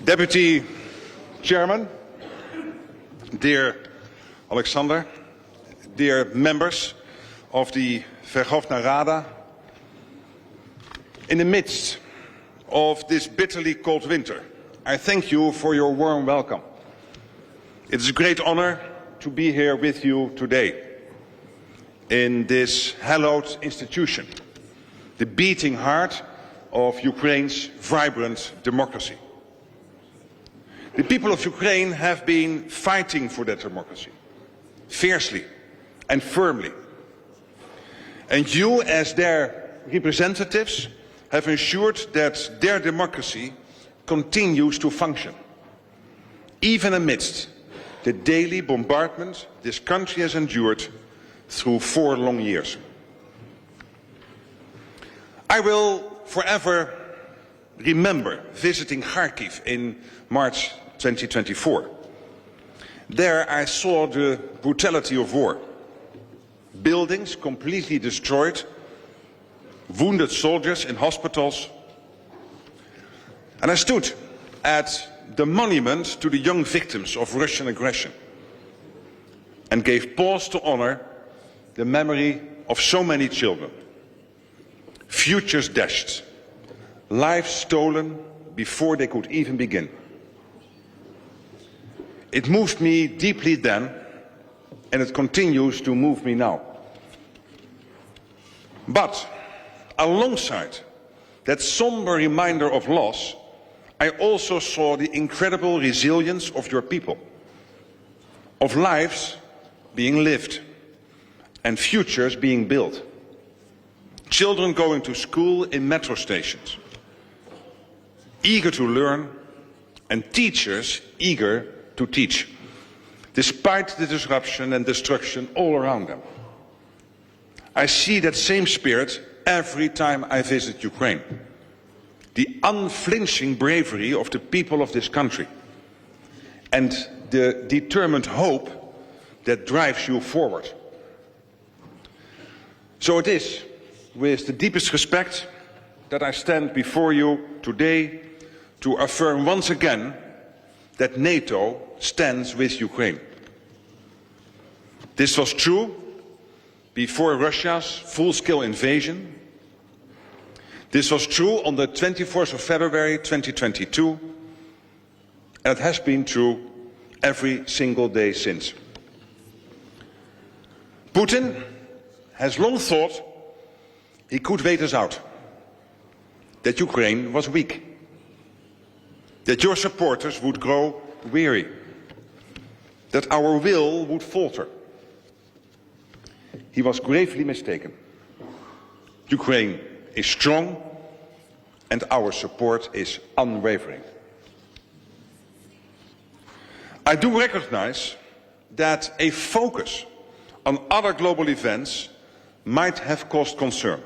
Deputy Chairman, dear Oleksandr, dear members of the Verkhovna Rada, in the midst of this bitterly cold winter, I thank you for your warm welcome. It is a great honor to be here with you today in this hallowed institution, the beating heart of Ukraine's vibrant democracy. The people of Ukraine have been fighting for that democracy, fiercely and firmly. And you, as their representatives, have ensured that their democracy continues to function, even amidst the daily bombardment this country has endured through 4 long years. I will forever remember visiting Kyiv in March 2024. There I saw the brutality of war. Buildings completely destroyed, wounded soldiers in hospitals. And I stood at the monument to the young victims of Russian aggression and gave pause to honor the memory of so many children. Futures dashed, lives stolen before they could even begin. It moved me deeply then, and it continues to move me now. But alongside that somber reminder of loss, I also saw the incredible resilience of your people, of lives being lived and futures being built. Children going to school in metro stations, eager to learn, and teachers eager to teach, despite the disruption and destruction all around them. I see that same spirit every time I visit Ukraine. The unflinching bravery of the people of this country and the determined hope that drives you forward. So it is with the deepest respect that I stand before you today to affirm once again that NATO stands with Ukraine. This was true before Russia's full-scale invasion. This was true on the 24th of February 2022, and it has been true every single day since. Putin has long thought he could wait us out, that Ukraine was weak, that your supporters would grow weary, that our will would falter. He was gravely mistaken. Ukraine is strong and our support is unwavering. I do recognize that a focus on other global events might have caused concern.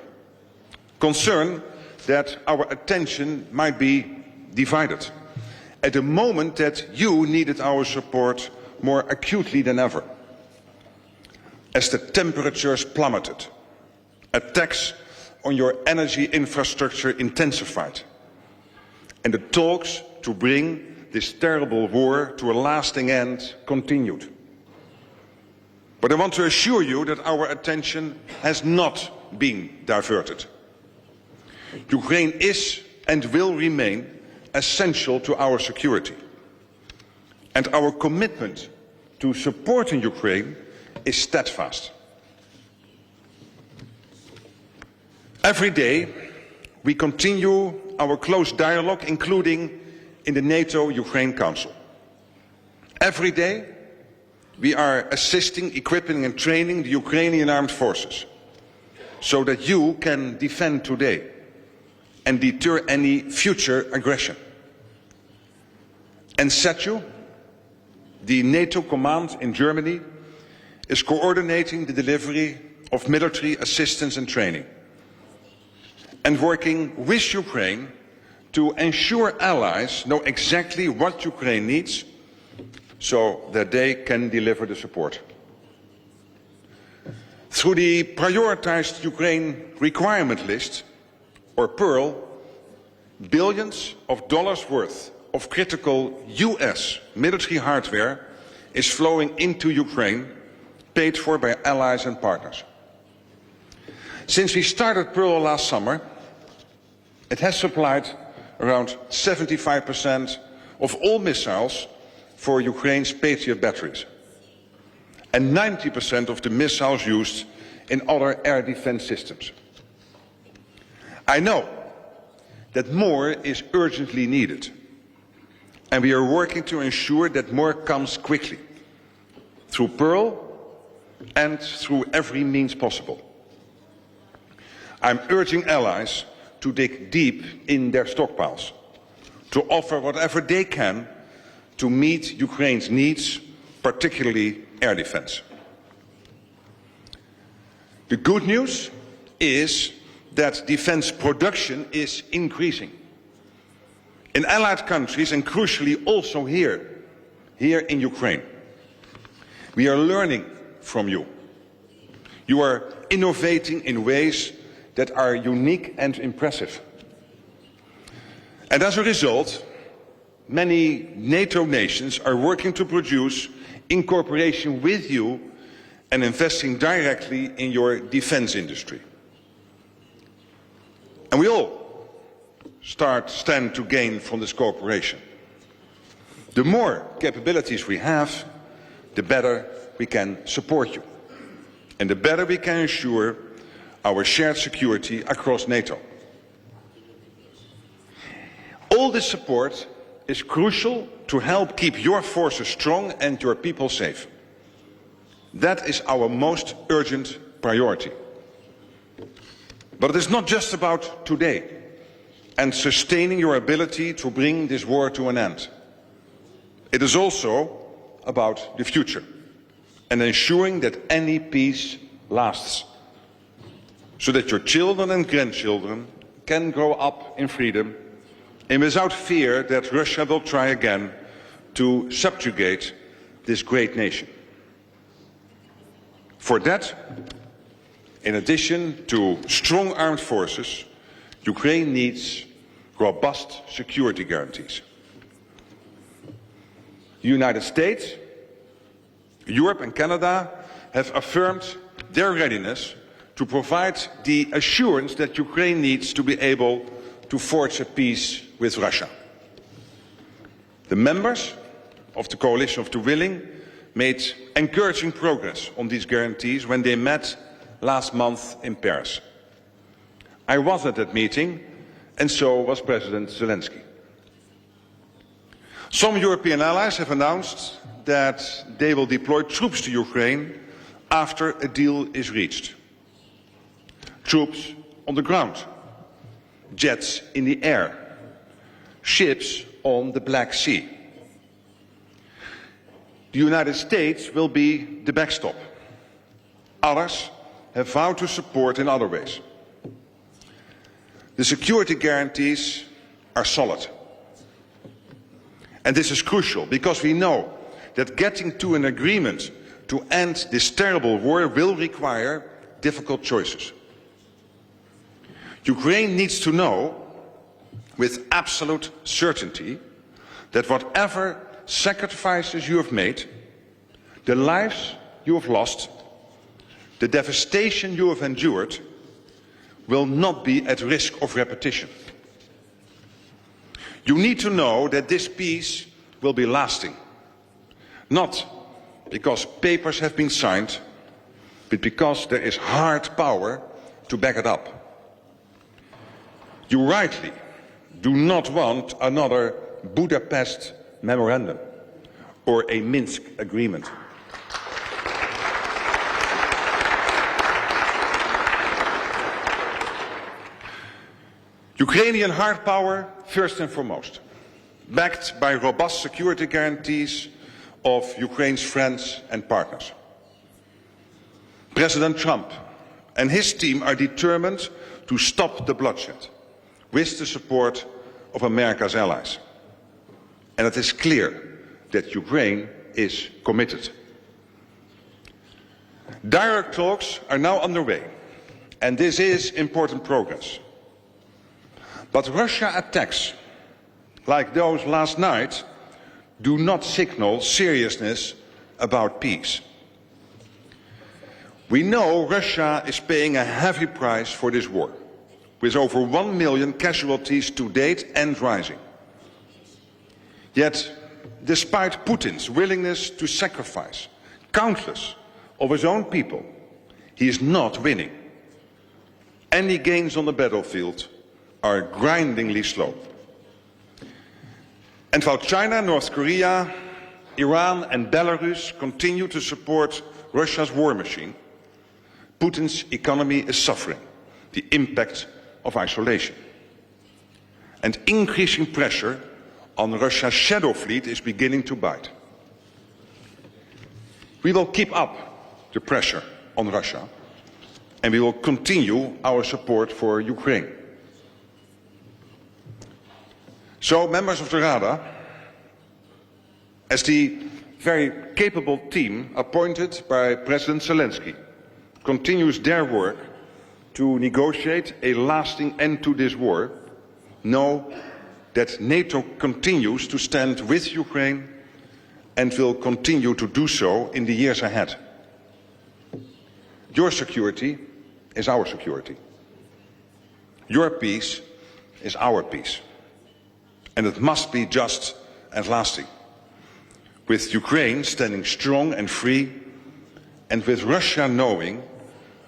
Concern that our attention might be divided at a moment that you needed our support more acutely than ever. As the temperatures plummeted, attacks on your energy infrastructure intensified, and the talks to bring this terrible war to a lasting end continued. But I want to assure you that our attention has not been diverted. Ukraine is and will remain essential to our security, and our commitment to supporting Ukraine is steadfast. Every day we continue our close dialogue, including in the NATO Ukraine Council. Every day we are assisting, equipping and training the Ukrainian armed forces so that you can defend today and deter any future aggression. And SETU, the NATO command in Germany, is coordinating the delivery of military assistance and training and working with Ukraine to ensure allies know exactly what Ukraine needs so that they can deliver the support. Through the prioritized Ukraine requirement list, or PEARL, billions of dollars worth of critical US military hardware is flowing into Ukraine, paid for by allies and partners. Since we started Pearl last summer, it has supplied around 75% of all missiles for Ukraine's Patriot batteries, and 90% of the missiles used in other air defense systems. I know that more is urgently needed, and we are working to ensure that more comes quickly, through Pearl and through every means possible. I'm urging allies to dig deep in their stockpiles, to offer whatever they can to meet Ukraine's needs, particularly air defense. The good news is that defense production is increasing in allied countries and crucially also here in Ukraine. We are learning from you. You are innovating in ways that are unique and impressive. And as a result, many NATO nations are working to produce in cooperation with you and investing directly in your defense industry. And we all stand to gain from this cooperation. The more capabilities we have, the better we can support you, and the better we can ensure our shared security across NATO. All this support is crucial to help keep your forces strong and your people safe. That is our most urgent priority. But it is not just about today and sustaining your ability to bring this war to an end. It is also about the future and ensuring that any peace lasts, so that your children and grandchildren can grow up in freedom and without fear that Russia will try again to subjugate this great nation. For that, in addition to strong armed forces, Ukraine needs robust security guarantees. The United States, Europe and Canada have affirmed their readiness to provide the assurance that Ukraine needs to be able to forge a peace with Russia. The members of the Coalition of the Willing made encouraging progress on these guarantees when they met last month in Paris. I was at that meeting, and so was President Zelenskyy. Some European allies have announced that they will deploy troops to Ukraine after a deal is reached. Troops on the ground, jets in the air, ships on the Black Sea. The United States will be the backstop. Others have vowed to support in other ways. The security guarantees are solid. And this is crucial because we know that getting to an agreement to end this terrible war will require difficult choices. Ukraine needs to know with absolute certainty that whatever sacrifices you have made, the lives you have lost, the devastation you have endured, will not be at risk of repetition. You need to know that this peace will be lasting, not because papers have been signed, but because there is hard power to back it up. You rightly do not want another Budapest memorandum or a Minsk agreement. Ukrainian hard power, first and foremost, backed by robust security guarantees of Ukraine's friends and partners. President Trump and his team are determined to stop the bloodshed with the support of America's allies. And it is clear that Ukraine is committed. Direct talks are now underway, and this is important progress. But Russia attacks like those last night, do not signal seriousness about peace. We know Russia is paying a heavy price for this war, with over 1 million casualties to date and rising. Yet, despite Putin's willingness to sacrifice countless of his own people, he is not winning. Any gains on the battlefield are grindingly slow. And while China, North Korea, Iran and Belarus continue to support Russia's war machine, Putin's economy is suffering the impact of isolation. And increasing pressure on Russia's shadow fleet is beginning to bite. We will keep up the pressure on Russia, and we will continue our support for Ukraine. So, members of the Rada, as the very capable team appointed by President Zelenskyy continues their work to negotiate a lasting end to this war, know that NATO continues to stand with Ukraine and will continue to do so in the years ahead. Your security is our security. Your peace is our peace. And it must be just and lasting, with Ukraine standing strong and free, and with Russia knowing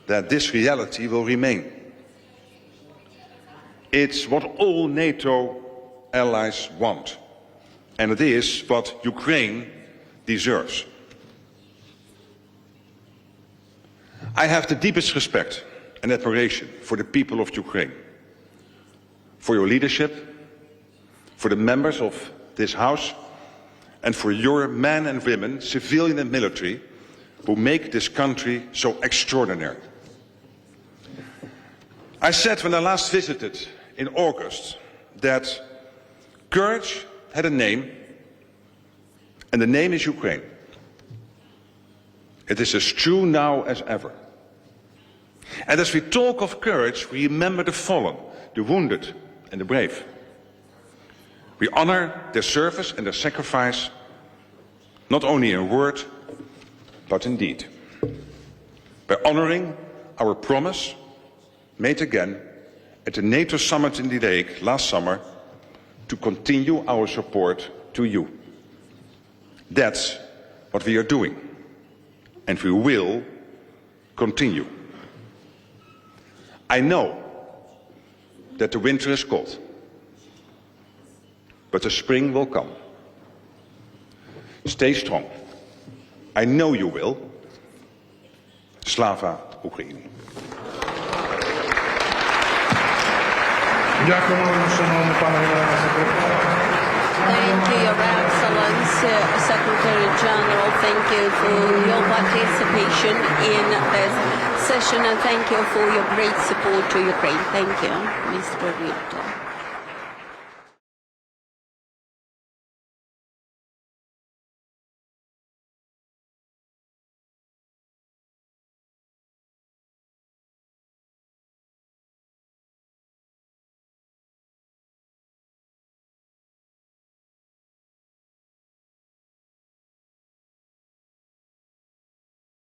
that this reality will remain. It's what all NATO allies want, and it is what Ukraine deserves. I have the deepest respect and admiration for the people of Ukraine, for your leadership, for the members of this House, and for your men and women, civilian and military, who make this country so extraordinary. I said when I last visited in August that courage had a name, and the name is Ukraine. It is as true now as ever. And as we talk of courage, we remember the fallen, the wounded, and the brave. We honor their service and their sacrifice, not only in word, but in deed. By honoring our promise, made again at the NATO summit in The Hague last summer, to continue our support to you. That's what we are doing, and we will continue. I know that the winter is cold, but the spring will come. Stay strong. I know you will. Slava Ukraini. Thank you, Your Excellency, Secretary General. Thank you for your participation in this session, and thank you for your great support to Ukraine. Thank you, Mr. Rutte.